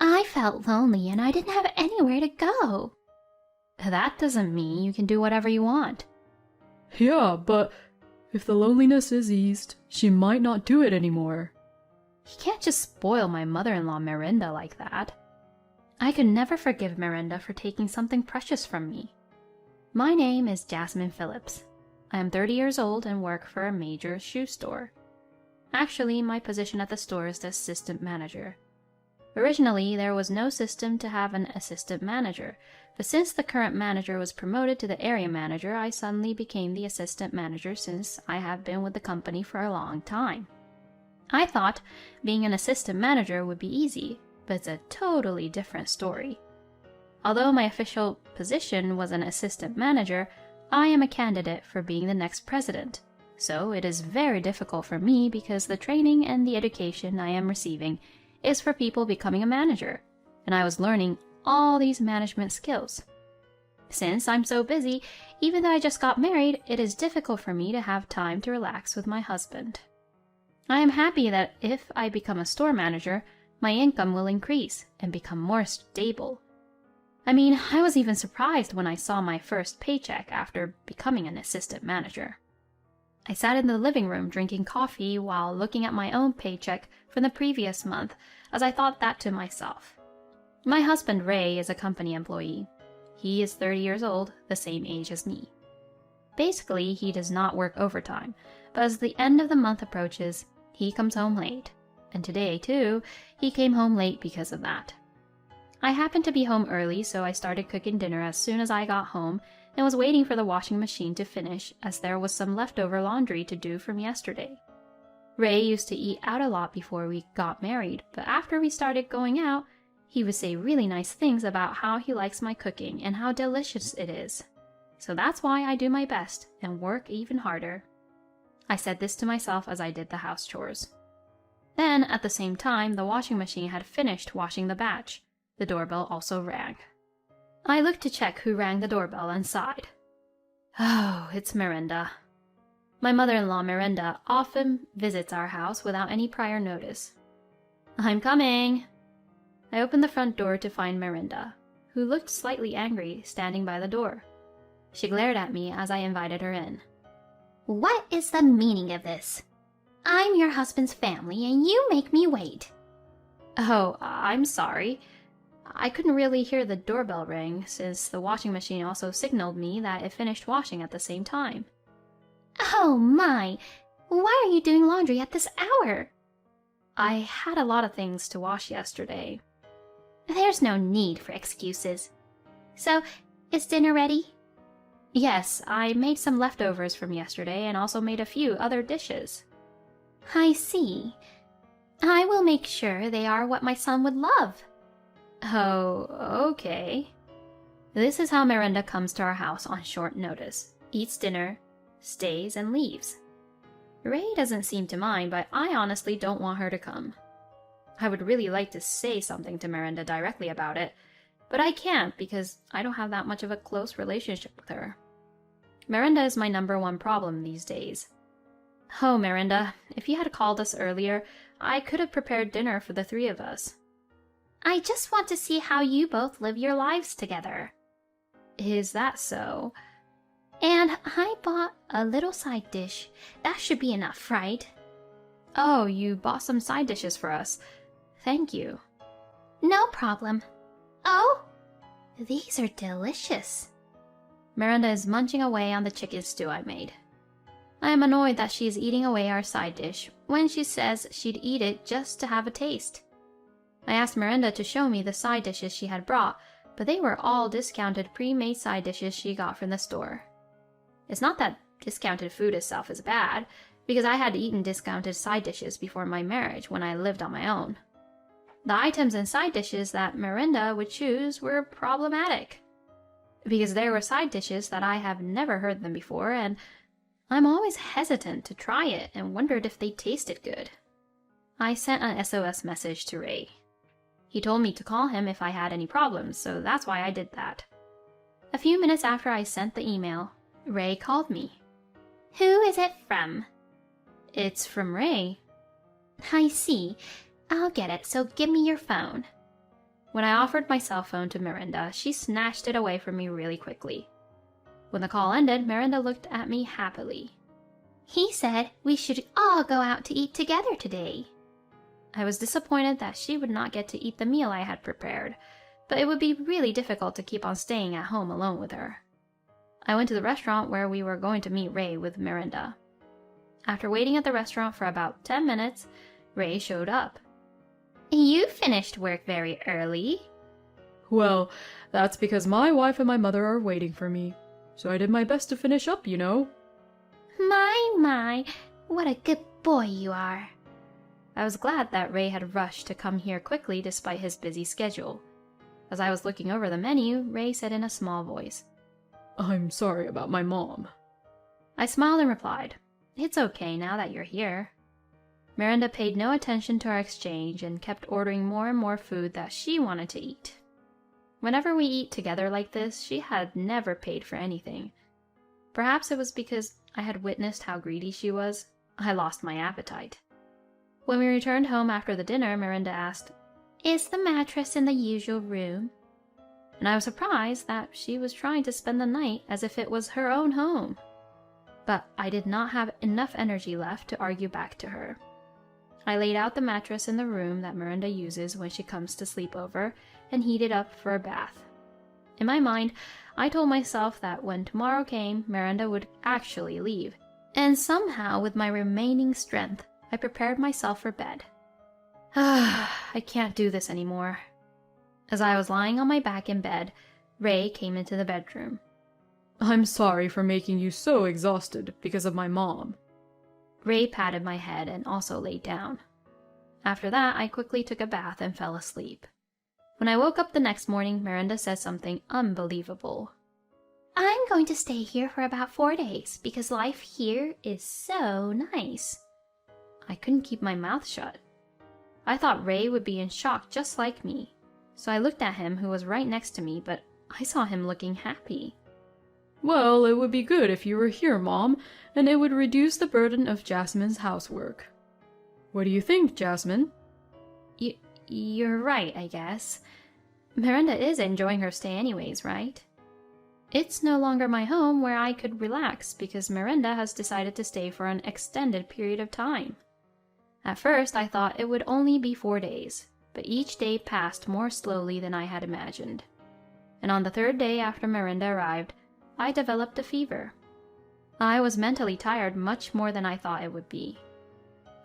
I felt lonely and I didn't have anywhere to go. That doesn't mean you can do whatever you want. Yeah, but if the loneliness is eased, she might not do it anymore. You can't just spoil my mother-in-law Miranda like that. I could never forgive Miranda for taking something precious from me. My name is Jasmine Phillips. I am 30 years old and work for a major shoe store. Actually, my position at the store is the assistant manager. Originally, there was no system to have an assistant manager, but since the current manager was promoted to the area manager, I suddenly became the assistant manager since I have been with the company for a long time. I thought being an assistant manager would be easy, but it's a totally different story. Although my official position was an assistant manager, I am a candidate for being the next president. So it is very difficult for me because the training and the education I am receiving is for people becoming a manager, and I was learning all these management skills. Since I'm so busy, even though I just got married, it is difficult for me to have time to relax with my husband. I am happy that if I become a store manager, my income will increase and become more stable. I mean, I was even surprised when I saw my first paycheck after becoming an assistant manager. I sat in the living room drinking coffee while looking at my own paycheck from the previous month, as I thought that to myself. My husband Ray is a company employee. He is 30 years old, the same age as me. Basically, he does not work overtime, but as the end of the month approaches, he comes home late. And today, too, he came home late because of that. I happened to be home early, so I started cooking dinner as soon as I got home and was waiting for the washing machine to finish as there was some leftover laundry to do from yesterday. Ray used to eat out a lot before we got married, but after we started going out, he would say really nice things about how he likes my cooking and how delicious it is. So that's why I do my best and work even harder. I said this to myself as I did the house chores. Then, at the same time, the washing machine had finished washing the batch. The doorbell also rang. I looked to check who rang the doorbell and sighed. Oh, it's Miranda. My mother-in-law Miranda often visits our house without any prior notice. I'm coming. I opened the front door to find Miranda, who looked slightly angry, standing by the door. She glared at me as I invited her in. What is the meaning of this? I'm your husband's family and you make me wait. Oh, I'm sorry. I couldn't really hear the doorbell ring since the washing machine also signaled me that it finished washing at the same time. Oh my! Why are you doing laundry at this hour? I had a lot of things to wash yesterday. There's no need for excuses. So, is dinner ready? Yes, I made some leftovers from yesterday and also made a few other dishes. I see. I will make sure they are what my son would love. Oh, okay. This is how Miranda comes to our house on short notice, eats dinner, stays, and leaves. Ray doesn't seem to mind, but I honestly don't want her to come. I would really like to say something to Miranda directly about it, but I can't because I don't have that much of a close relationship with her. Miranda is my number one problem these days. Oh, Miranda, if you had called us earlier, I could have prepared dinner for the three of us. I just want to see how you both live your lives together. Is that so? And I bought a little side dish. That should be enough, right? Oh, you bought some side dishes for us. Thank you. No problem. Oh, these are delicious. Miranda is munching away on the chicken stew I made. I am annoyed that she is eating away our side dish when she says she'd eat it just to have a taste. I asked Miranda to show me the side dishes she had brought, but they were all discounted pre-made side dishes she got from the store. It's not that discounted food itself is bad, because I had eaten discounted side dishes before my marriage when I lived on my own. The items and side dishes that Miranda would choose were problematic, because there were side dishes that I have never heard them before, and I'm always hesitant to try it and wondered if they tasted good. I sent an SOS message to Ray. He told me to call him if I had any problems, so that's why I did that. A few minutes after I sent the email, Ray called me. Who is it from? It's from Ray. I see. I'll get it, so give me your phone. When I offered my cell phone to Miranda, she snatched it away from me really quickly. When the call ended, Miranda looked at me happily. He said we should all go out to eat together today. I was disappointed that she would not get to eat the meal I had prepared, but it would be really difficult to keep on staying at home alone with her. I went to the restaurant where we were going to meet Ray with Miranda. After waiting at the restaurant for about 10 minutes, Ray showed up. You finished work very early. Well, that's because my wife and my mother are waiting for me. So I did my best to finish up, you know. My, what a good boy you are. I was glad that Ray had rushed to come here quickly despite his busy schedule. As I was looking over the menu, Ray said in a small voice, I'm sorry about my mom. I smiled and replied, It's okay now that you're here. Miranda paid no attention to our exchange and kept ordering more and more food that she wanted to eat. Whenever we eat together like this, she had never paid for anything. Perhaps it was because I had witnessed how greedy she was. I lost my appetite. When we returned home after the dinner, Miranda asked, Is the mattress in the usual room? And I was surprised that she was trying to spend the night as if it was her own home. But I did not have enough energy left to argue back to her. I laid out the mattress in the room that Miranda uses when she comes to sleep over and heated up for a bath. In my mind, I told myself that when tomorrow came, Miranda would actually leave. And somehow, with my remaining strength, I prepared myself for bed. I can't do this anymore. As I was lying on my back in bed, Ray came into the bedroom. I'm sorry for making you so exhausted because of my mom. Ray patted my head and also laid down. After that, I quickly took a bath and fell asleep. When I woke up the next morning, Miranda said something unbelievable. I'm going to stay here for about 4 days because life here is so nice. I couldn't keep my mouth shut. I thought Ray would be in shock just like me, so I looked at him, who was right next to me, but I saw him looking happy. Well, it would be good if you were here, Mom, and it would reduce the burden of Jasmine's housework. What do you think, Jasmine? You're right, I guess. Miranda is enjoying her stay anyways, right? It's no longer my home where I could relax because Miranda has decided to stay for an extended period of time. At first, I thought it would only be 4 days, but each day passed more slowly than I had imagined. And on the 3rd day after Miranda arrived, I developed a fever. I was mentally tired much more than I thought it would be.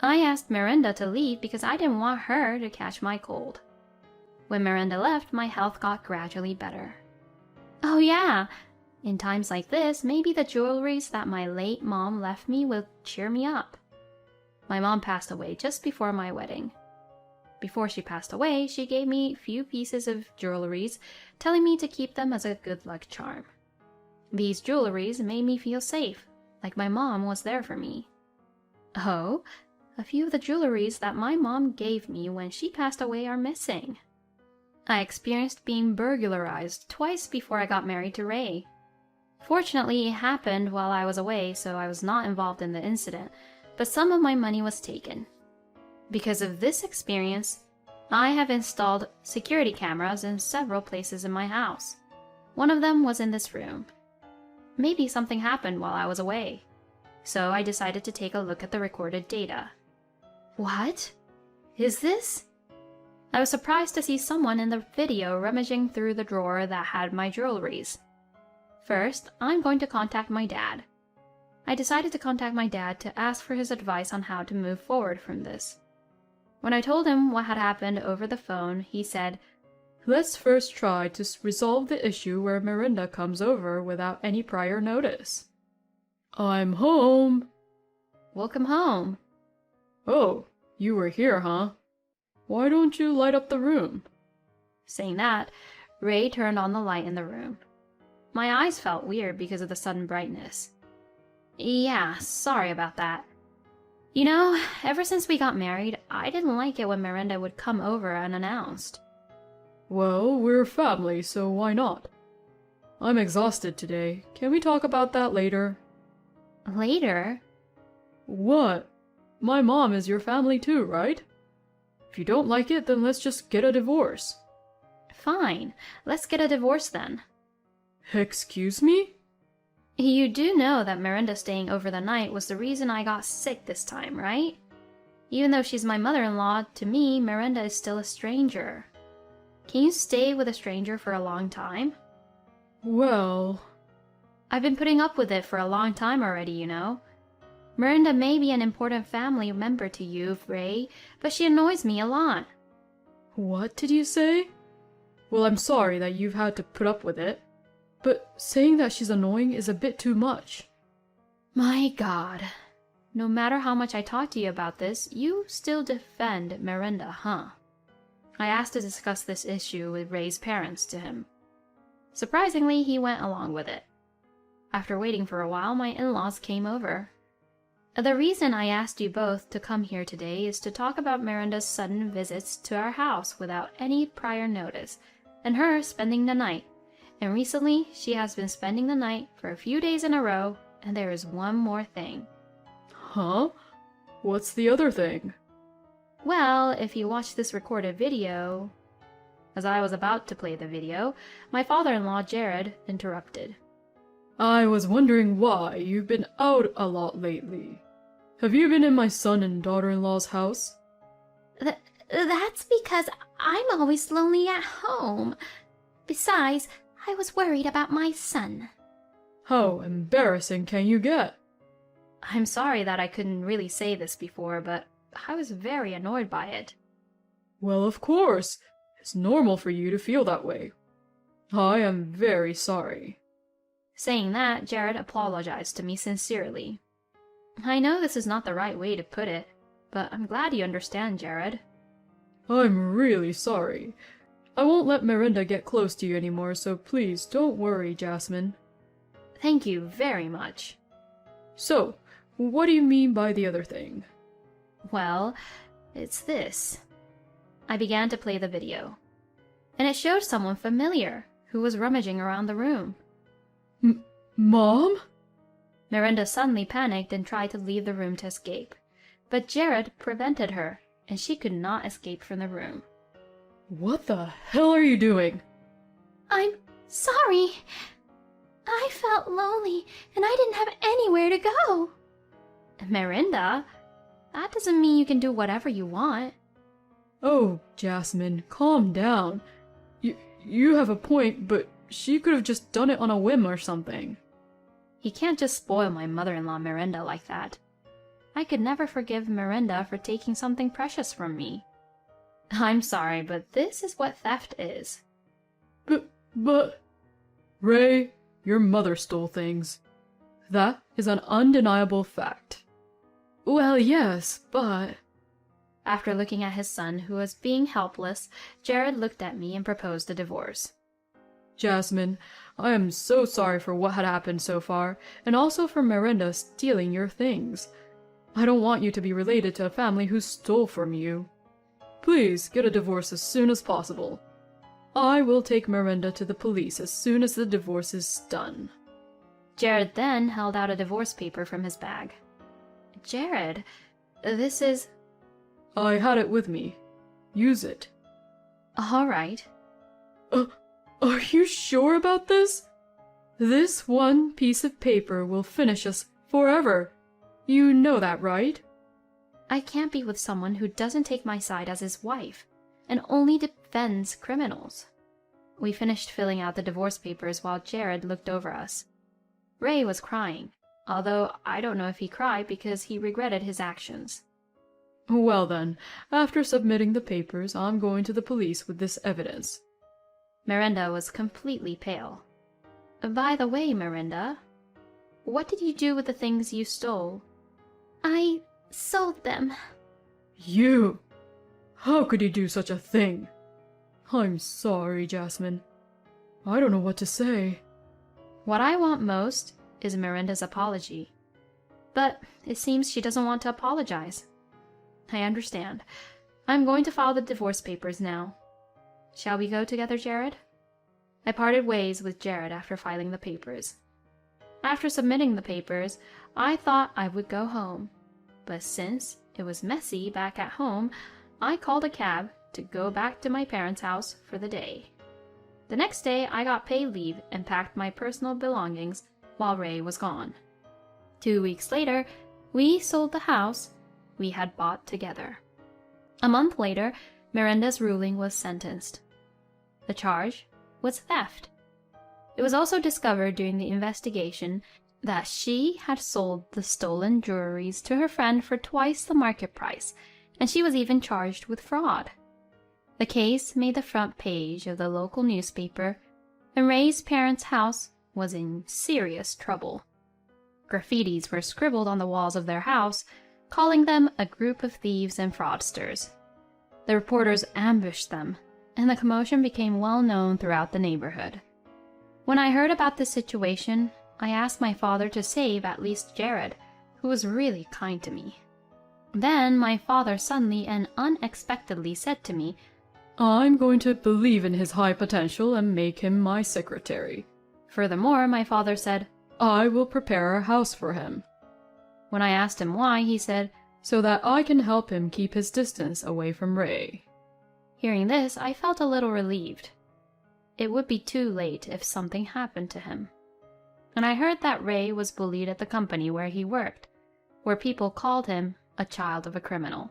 I asked Miranda to leave because I didn't want her to catch my cold. When Miranda left, my health got gradually better. Oh yeah, in times like this, maybe the jewelries that my late mom left me will cheer me up. My mom passed away just before my wedding. Before she passed away, she gave me a few pieces of jewelries, telling me to keep them as a good luck charm. These jewelries made me feel safe, like my mom was there for me. Oh, a few of the jewelries that my mom gave me when she passed away are missing. I experienced being burglarized twice before I got married to Ray. Fortunately, it happened while I was away, so I was not involved in the incident, but some of my money was taken. Because of this experience, I have installed security cameras in several places in my house. One of them was in this room. Maybe something happened while I was away, so I decided to take a look at the recorded data. What? Is this? I was surprised to see someone in the video rummaging through the drawer that had my jewelries. First, I'm going to contact my dad. I decided to contact my dad to ask for his advice on how to move forward from this. When I told him what had happened over the phone, he said, Let's first try to resolve the issue where Miranda comes over without any prior notice. I'm home. Welcome home. Oh, you were here, huh? Why don't you light up the room? Saying that, Ray turned on the light in the room. My eyes felt weird because of the sudden brightness. Yeah, sorry about that. You know, ever since we got married, I didn't like it when Miranda would come over unannounced. Well, we're family, so why not? I'm exhausted today. Can we talk about that later? Later? What? My mom is your family too, right? If you don't like it, then let's just get a divorce. Fine, let's get a divorce then. Excuse me? You do know that Miranda staying over the night was the reason I got sick this time, right? Even though she's my mother-in-law, to me, Miranda is still a stranger. Can you stay with a stranger for a long time? Well... I've been putting up with it for a long time already, you know. Miranda may be an important family member to you, Ray, but she annoys me a lot. What did you say? Well, I'm sorry that you've had to put up with it, but saying that she's annoying is a bit too much. My God. No matter how much I talk to you about this, you still defend Miranda, huh? I asked to discuss this issue with Ray's parents to him. Surprisingly, he went along with it. After waiting for a while, my in-laws came over. The reason I asked you both to come here today is to talk about Miranda's sudden visits to our house without any prior notice, and her spending the night. And recently, she has been spending the night for a few days in a row, and there is one more thing. Huh? What's the other thing? Well, if you watch this recorded video... As I was about to play the video, my father-in-law, Jared, interrupted. I was wondering why you've been out a lot lately. Have you been in my son and daughter-in-law's house? That's because I'm always lonely at home. Besides, I was worried about my son. How embarrassing can you get? I'm sorry that I couldn't really say this before, but I was very annoyed by it. Well, of course. It's normal for you to feel that way. I am very sorry. Saying that, Jared apologized to me sincerely. I know this is not the right way to put it, but I'm glad you understand, Jared. I'm really sorry. I won't let Miranda get close to you anymore, so please don't worry, Jasmine. Thank you very much. So, what do you mean by the other thing? Well, it's this. I began to play the video, and it showed someone familiar who was rummaging around the room. Mom? Miranda suddenly panicked and tried to leave the room to escape, but Jared prevented her, and she could not escape from the room. What the hell are you doing? I'm sorry. I felt lonely, and I didn't have anywhere to go. Miranda? That doesn't mean you can do whatever you want. Oh, Jasmine, calm down. You have a point, but she could have just done it on a whim or something. You can't just spoil my mother-in-law Miranda like that. I could never forgive Miranda for taking something precious from me. I'm sorry, but this is what theft is. But... Ray, your mother stole things. That is an undeniable fact. Well, yes, but... After looking at his son, who was being helpless, Jared looked at me and proposed a divorce. Jasmine, I am so sorry for what had happened so far, and also for Miranda stealing your things. I don't want you to be related to a family who stole from you. Please get a divorce as soon as possible. I will take Miranda to the police as soon as the divorce is done. Jared then held out a divorce paper from his bag. Jared, this is... I had it with me. Use it. All right. Are you sure about this? This one piece of paper will finish us forever. You know that, right? I can't be with someone who doesn't take my side as his wife, and only defends criminals. We finished filling out the divorce papers while Jared looked over us. Ray was crying, although I don't know if he cried because he regretted his actions. Well then, after submitting the papers, I'm going to the police with this evidence. Miranda was completely pale. By the way, Miranda, what did you do with the things you stole? I sold them. You! How could you do such a thing? I'm sorry, Jasmine. I don't know what to say. What I want most is Miranda's apology. But it seems she doesn't want to apologize. I understand. I'm going to file the divorce papers now. Shall we go together, Jared? I parted ways with Jared after filing the papers. After submitting the papers, I thought I would go home. But since it was messy back at home, I called a cab to go back to my parents' house for the day. The next day, I got paid leave and packed my personal belongings while Ray was gone. 2 weeks later, we sold the house we had bought together. A month later, Miranda's ruling was sentenced. The charge was theft. It was also discovered during the investigation that she had sold the stolen jewelries to her friend for twice the market price, and she was even charged with fraud. The case made the front page of the local newspaper, and Ray's parents' house was in serious trouble. Graffitis were scribbled on the walls of their house, calling them a group of thieves and fraudsters. The reporters ambushed them, and the commotion became well known throughout the neighborhood. When I heard about this situation, I asked my father to save at least Jared, who was really kind to me. Then my father suddenly and unexpectedly said to me, I'm going to believe in his high potential and make him my secretary. Furthermore, my father said, I will prepare a house for him. When I asked him why, he said, so that I can help him keep his distance away from Ray. Hearing this, I felt a little relieved. It would be too late if something happened to him. And I heard that Ray was bullied at the company where he worked, where people called him a child of a criminal.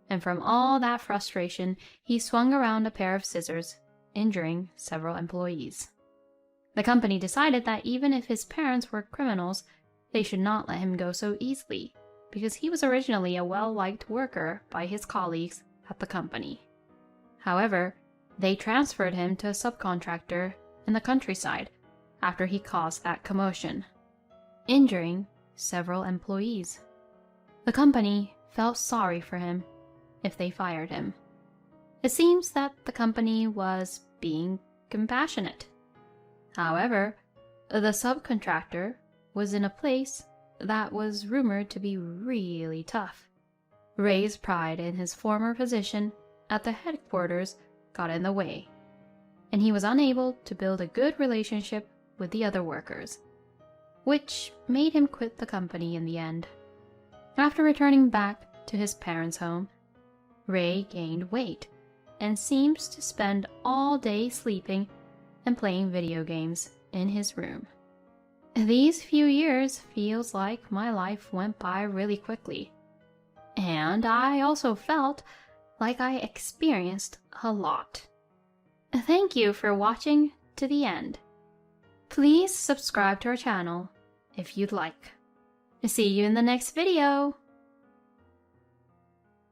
And from all that frustration, he swung around a pair of scissors, injuring several employees. The company decided that even if his parents were criminals, they should not let him go so easily, because he was originally a well-liked worker by his colleagues at the company. However, they transferred him to a subcontractor in the countryside after he caused that commotion, injuring several employees. The company felt sorry for him if they fired him. It seems that the company was being compassionate. However, the subcontractor was in a place that was rumored to be really tough. Ray's pride in his former position at the headquarters got in the way, and he was unable to build a good relationship with the other workers, which made him quit the company in the end. After returning back to his parents' home, Ray gained weight and seems to spend all day sleeping and playing video games in his room. These few years feels like my life went by really quickly, and I also felt like I experienced a lot. Thank you for watching to the end. Please subscribe to our channel if you'd like. See you in the next video!